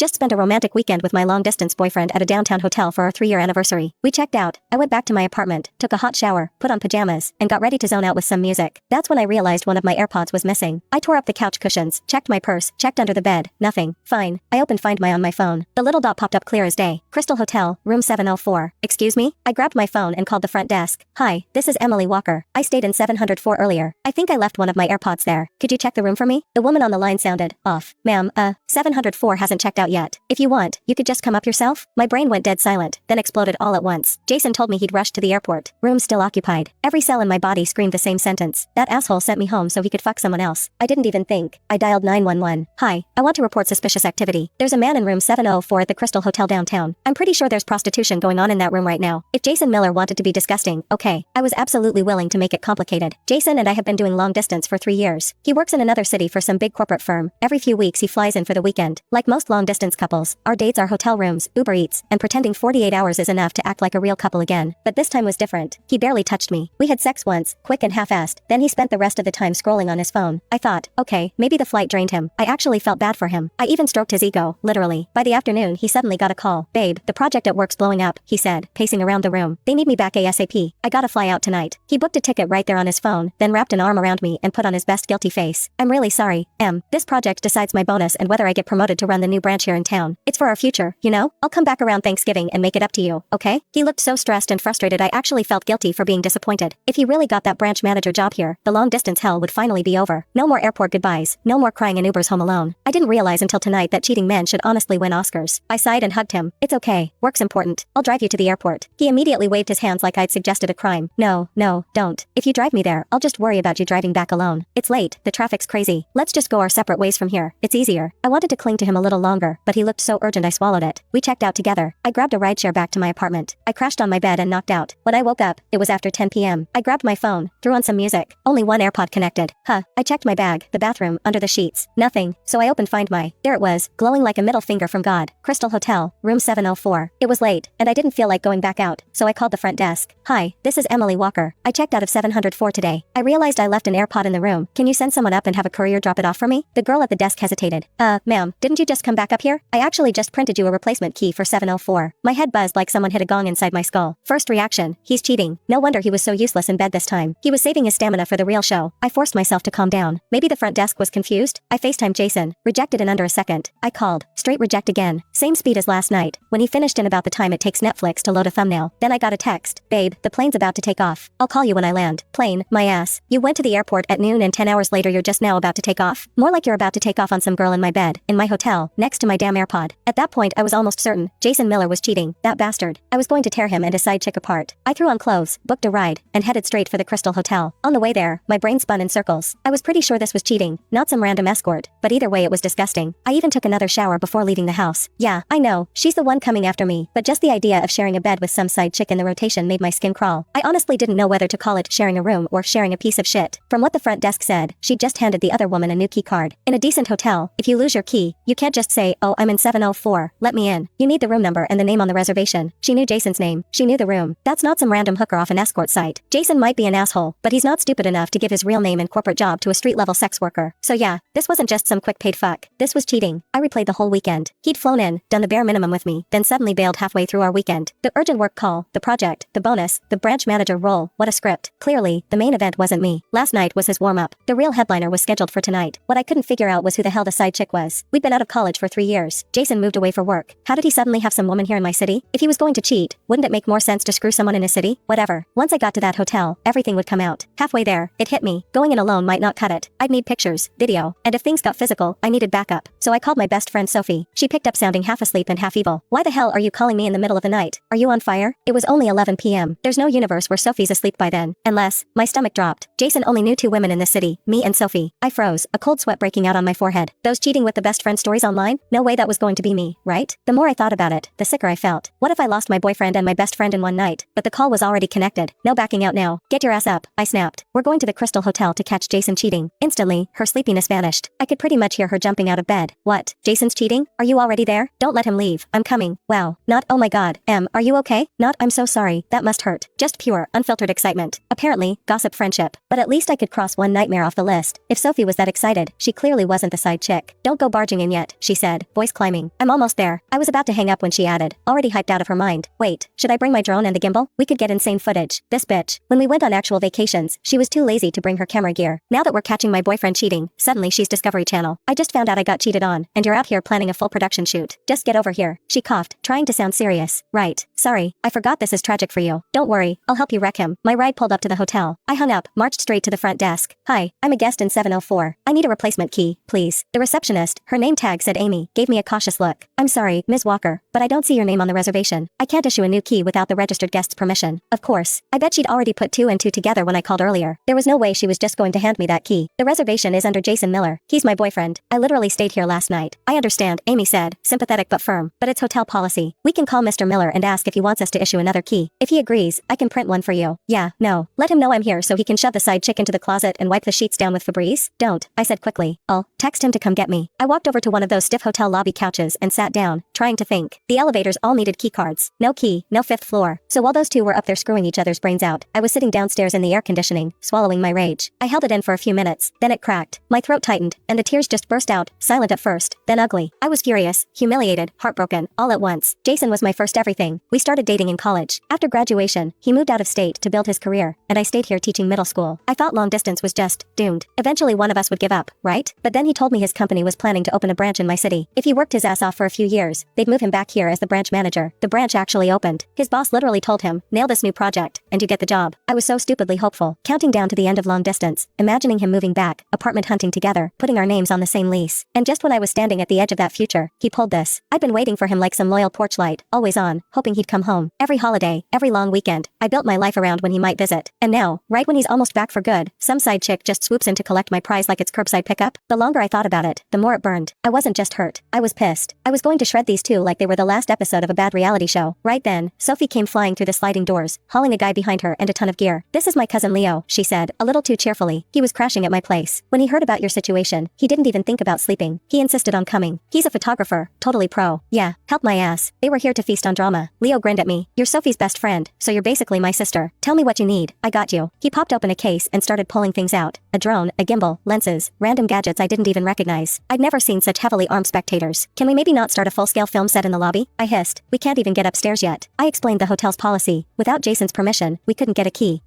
just spent a romantic weekend with my long-distance boyfriend at a downtown hotel for our 3-year anniversary. We checked out. I went back to my apartment, took a hot shower, put on pajamas, and got ready to zone out with some music. That's when I realized one of my AirPods was missing. I tore up the couch cushions, checked my purse, checked under the bed, nothing. Fine. I opened Find My on my phone. The little dot popped up clear as day. Crystal Hotel, room 704. Excuse me? I grabbed my phone and called the front desk. Hi, this is Emily Walker. I stayed in 704 earlier. I think I left one of my AirPods there. Could you check the room for me? The woman on the line sounded off. Ma'am, 704 hasn't checked out yet. If you want, you could just come up yourself. My brain went dead silent, then exploded all at once. Jason told me he'd rushed to the airport. Room still occupied. Every cell in my body screamed the same sentence. That asshole sent me home so he could fuck someone else. I didn't even think. I dialed 911. Hi, I want to report suspicious activity. There's a man in room 704 at the Crystal Hotel downtown. I'm pretty sure there's prostitution going on in that room right now. If Jason Miller wanted to be disgusting, okay. I was absolutely willing to make it complicated. Jason and I have been doing long distance for 3 years. He works in another city for some big corporate firm. Every few weeks he flies in for the weekend. Like most long distance couples, our dates are hotel rooms, Uber Eats, and pretending 48 hours is enough to act like a real couple again. But this time was different. He barely touched me. We had sex once, quick and half-assed, then he spent the rest of the time scrolling on his phone. I thought, okay, maybe the flight drained him. I actually felt bad for him. I even stroked his ego, literally. By the afternoon he suddenly got a call. Babe, the project at work's blowing up, he said, pacing around the room. They need me back ASAP. I gotta fly out tonight. He booked a ticket right there on his phone, then wrapped an arm around me and put on his best guilty face. I'm really sorry, Em. This project decides my bonus and whether I get promoted to run the new branch here in town. It's for our future, you know? I'll come back around Thanksgiving and make it up to you, okay? He looked so stressed and frustrated I actually felt guilty for being disappointed. If he really got that branch manager job here, the long distance hell would finally be over. No more airport goodbyes, no more crying in Ubers home alone. I didn't realize until tonight that cheating men should honestly win Oscars. I sighed and hugged him. It's okay, work's important. I'll drive you to the airport. He immediately waved his hands like I'd suggested a crime. No, don't. If you drive me there, I'll just worry about you driving back alone. It's late, the traffic's crazy. Let's just go our separate ways from here. It's easier. I wanted to cling to him a little longer, but he looked so urgent I swallowed it. We checked out together. I grabbed a rideshare back to my apartment. I crashed on my bed and knocked out. When I woke up, it was after 10 p.m. I grabbed my phone, threw on some music. Only one AirPod connected. I checked my bag, the bathroom, under the sheets. Nothing. So I opened Find My. There it was, glowing like a middle finger from God. Crystal Hotel, room 704. It was late, and I didn't feel like going back out, so I called the front desk. Hi, this is Emily Walker. I checked out of 704 today. I realized I left an AirPod in the room. Can you send someone up and have a courier drop it off for me? The girl at the desk hesitated. Ma'am, didn't you just come back up here? I actually just printed you a replacement key for 704. My head buzzed like someone hit a gong inside my skull. First reaction, he's cheating. No wonder he was so useless in bed this time. He was saving his stamina for the real show. I forced myself to calm down. Maybe the front desk was confused? I FaceTimed Jason. Rejected in under a second. I called. Straight reject again. Same speed as last night, when he finished in about the time it takes Netflix to load a thumbnail. Then I got a text. Babe, the plane's about to take off. I'll call you when I land. Plane, my ass. You went to the airport at noon and 10 hours later you're just now about to take off? More like you're about to take off on some girl in my bed, in my hotel, next to my damn AirPod. At that point I was almost certain Jason Miller was cheating. That bastard. I was going to tear him and his side chick apart. I threw on clothes, booked a ride, and headed straight for the Crystal Hotel. On the way there, my brain spun in circles. I was pretty sure this was cheating, not some random escort, but either way it was disgusting. I even took another shower before leaving the house. Yeah, I know, she's the one coming after me, but just the idea of sharing a bed with some side chick in the rotation made my skin crawl. I honestly didn't know whether to call it sharing a room or sharing a piece of shit. From what the front desk said, she'd just handed the other woman a new key card. In a decent hotel, if you lose your key, you can't just say, oh, I'm in 704, let me in. You need the room number and the name on the reservation. She knew Jason's name. She knew the room. That's not some random hooker off an escort site. Jason might be an asshole, but he's not stupid enough to give his real name and corporate job to a street-level sex worker. So yeah, this wasn't just some quick paid fuck. This was cheating. I replayed the whole weekend. He'd flown in, done the bare minimum with me, then suddenly bailed halfway through our weekend. The urgent work call, the project, the bonus, the branch manager role, what a script. Clearly, the main event wasn't me. Last night was his warm-up. The real headliner was scheduled for tonight. What I couldn't figure out was who the hell the side chick was. We'd been out of college for 3 years. Jason moved away for work. How did he suddenly have some woman here in my city? If he was going to cheat, wouldn't it make more sense to screw someone in his city? Whatever. Once I got to that hotel, everything would come out. Halfway there, it hit me. Going in alone might not cut it. I'd need pictures, video, and if things got physical, I needed backup. So I called my best friend Sophie. She picked up sounding half asleep and half evil. Why the hell are you calling me in the middle of the night? Are you on fire? It was only 11 p.m. There's no universe where Sophie's asleep by then. Unless, my stomach dropped. Jason only knew 2 women in the city, me and Sophie. I froze, a cold sweat breaking out on my forehead. Those cheating with the best friend stories online? No way that was going to be me, right? The more I thought about it, the sicker I felt. What if I lost my boyfriend and my best friend in one night? But the call was already connected. No backing out now. Get your ass up, I snapped. We're going to the Crystal Hotel to catch Jason cheating. Instantly, her sleepiness vanished. I could pretty much hear her jumping out of bed. What? Jason's cheating? Are you already there? Don't let him leave. I'm coming. Wow. Not oh my god. Are you okay? Not I'm so sorry. That must hurt. Just pure, unfiltered excitement. Apparently, gossip friendship. But at least I could cross one nightmare off the list. If Sophie was that excited, she clearly wasn't the side chick. Don't go barging in yet, she said, voice climbing. I'm almost there. I was about to hang up when she added, already hyped out of her mind. Wait, should I bring my drone and the gimbal? We could get insane footage. This bitch. When we went on actual vacations, she was too lazy to bring her camera gear. Now that we're catching my boyfriend cheating, suddenly she's Discovery Channel. I just found out I got cheated on, and you're out here planning a full production shoot. Just get over here. She coughed, trying to sound serious. Right. Sorry. I forgot this is tragic for you. Don't worry. I'll help you wreck him. My ride pulled up to the hotel. I hung up, marched straight to the front desk. Hi, I'm a guest in 704. I need a replacement key, please. The receptionist, her name tag said Amy, gave me a cautious look. I'm sorry, Ms. Walker, but I don't see your name on the reservation. I can't issue a new key without the registered guest's permission. Of course. I bet she'd already put two and two together when I called earlier. There was no way she was just going to hand me that key. The reservation is under Jason Miller. He's my boyfriend. I literally stayed here last night. I understand, Amy said, sympathetic but firm, but it's hotel policy. We can call Mr. Miller and ask if he wants us to issue another key. If he agrees, I can print one for you. Yeah, no. Let him know I'm here so he can shove the side chick into the closet and wipe the sheets down with Febreze. Don't, I said quickly. I'll text him to come get me. I walked over to one of those stiff hotel lobby couches and sat down, trying to think. The elevators all needed key cards. No key, no fifth floor. So while those two were up there screwing each other's brains out, I was sitting downstairs in the air conditioning, swallowing my rage. I held it in for a few minutes, then it cracked. My throat tightened, and the tears just burst out, silent at first, then ugly. I was furious, humiliated, heartbroken, all at once. Jason was my first everything. We started dating in college. After graduation, he moved out of state to build his career, and I stayed here teaching middle school. I thought long distance was just doomed. Eventually one of us would give up, right? But then he told me his company was planning to open a branch in my city. If he worked his ass off for a few years, they'd move him back here as the branch manager. The branch actually opened. His boss literally told him, nail this new project, and you get the job. I was so stupidly hopeful, counting down to the end of long distance, imagining him moving back, apartment hunting together, putting our names on the same lease. And just when I was standing at the edge of that future, he pulled this. I'd been waiting for him like some loyal porch light, always on, hoping he'd come home. Every holiday, every long weekend, I built my life around when he might visit. And now, right when he's almost back for good, some side chick just swoops in to collect my prize like it's curbside pickup. The longer I thought about it, the more it burned. I wasn't just hurt. I was pissed. I was going to shred these two like they were the last episode of a bad reality show. Right then, Sophie came flying through the sliding doors, hauling a guy behind her and a ton of gear. This is my cousin Leo, she said, a little too cheerfully. He was crashing at my place. When he heard about your situation, he didn't even think about sleeping. He insisted on coming. He's a photographer, totally pro. Yeah, help my ass. They were here to feast on drama. Leo grinned at me. You're Sophie's best friend, so you're basically my sister. Tell me what you need. I got you. He popped open a case and started pulling things out. A drone, a gimbal, lenses, random gadgets I didn't even recognize. I'd never seen such heavily armed spectators. Can we maybe not start a full-scale film set in the lobby? I hissed. We can't even get upstairs yet. I explained the hotel's policy. Without Jason's permission, we couldn't get a key.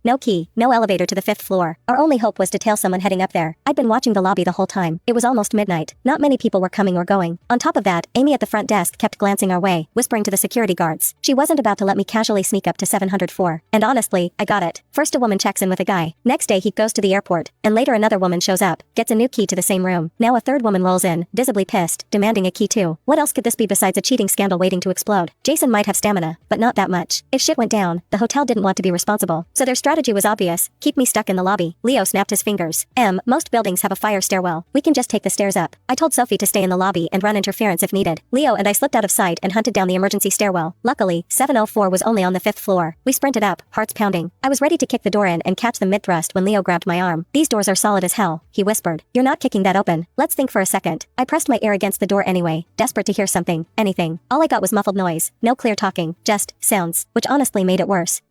No elevator to the 5th floor. Our only hope was to tail someone heading up there. I'd been watching the lobby the whole time. It was almost midnight. Not many people were coming or going. On top of that, Amy at the front desk kept glancing our way, whispering to the security guards. She wasn't about to let me casually sneak up to 704. And honestly, I got it. First a woman checks in with a guy. Next day he goes to the airport. And later another woman shows up, gets a new key to the same room. Now a third woman rolls in, visibly pissed, demanding a key too. What else could this be besides a cheating scandal waiting to explode? Jason might have stamina, but not that much. If shit went down, the hotel didn't want to be responsible. So their strategy was obvious. Keep me stuck in the lobby. Leo snapped his fingers. Most buildings have a fire stairwell. We can just take the stairs up. I told Sophie to stay in the lobby and run interference if needed. Leo and I slipped out of sight and hunted down the emergency stairwell. Luckily, 704 was only on the 5th floor. We sprinted up, hearts pounding. I was ready to kick the door in and catch them mid-thrust when Leo grabbed my arm. These doors are solid as hell, he whispered. You're not kicking that open. Let's think for a second. I pressed my ear against the door anyway, desperate to hear something, anything. All I got was muffled noise. No clear talking, just sounds, which honestly made it worse.